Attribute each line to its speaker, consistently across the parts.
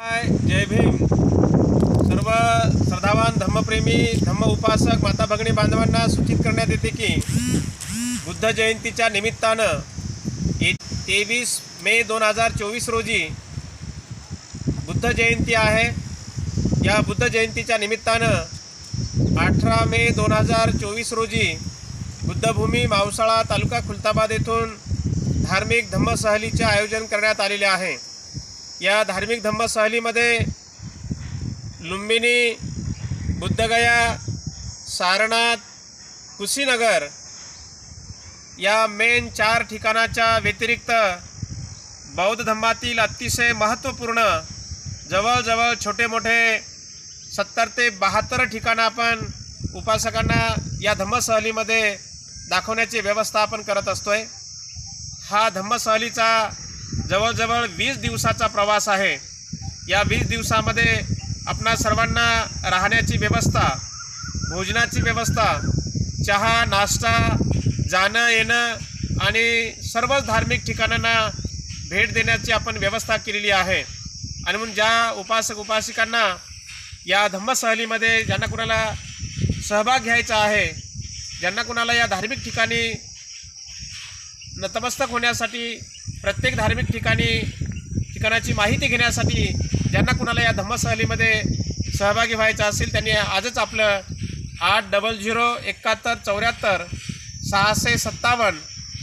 Speaker 1: जय भीम। सर्व श्रद्धावान धम्मप्रेमी धम्म उपासक माता भगिनी बांधवांना सूचित करण्यात येते की बुद्ध जयंतीच्या निमित्तानं 23 मे 2024 रोजी बुद्ध जयंती आहे। या बुद्ध जयंतीच्या निमित्तानं 18 मे 2024 रोजी बुद्धभूमी मावसाळा तालुका खुलताबाद येथून धार्मिक धम्मसहलीचे आयोजन करण्यात आलेले आहे। या धार्मिक धम्मसहलीमध्ये लुंबिनी, बुद्धगया, सारनाथ, कुशीनगर या मेन 4 ठिकाणाच्या व्यतिरिक्त बौद्ध धम्मातील अतिशय महत्त्वपूर्ण जवळजवळ छोटे मोठे 70 ते 72 ठिकाणं आपण उपासकांना या धम्मसहलीमध्ये दाखवण्याची व्यवस्था आपण करत असतोय। हा धम्मसहलीचा जवळजवळ 20 दिवसाचा प्रवास आहे। या 20 दिवसामध्ये आपणा सर्वांना राहण्याची व्यवस्था, भोजनाची व्यवस्था, चहा नाश्ता, जाणं येणं आणि सर्वच धार्मिक ठिकाणांना भेट देण्याची आपण व्यवस्था केलेली आहे। आणि म्हणून ज्या उपासक उपासिकांना या धम्मसहलीमध्ये ज्यांना कुणाला सहभाग घ्यायचा आहे, ज्यांना कुणाला या धार्मिक ठिकाणी नतमस्तक होण्यासाठी, प्रत्येक धार्मिक ठिकाणाची माहिती घेण्यासाठी ज्यांना कुणाला या धम्मसहलीमध्ये सहभागी व्हायचं असेल त्यांनी आजच आपलं 80707174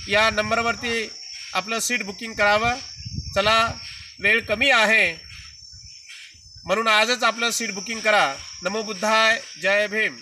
Speaker 1: या नंबरवरती आपलं सीट बुकिंग करावं। चला, वेळ कमी आहे म्हणून आजच आपलं सीट बुकिंग करा। नमो बुद्धाय, जय भीम।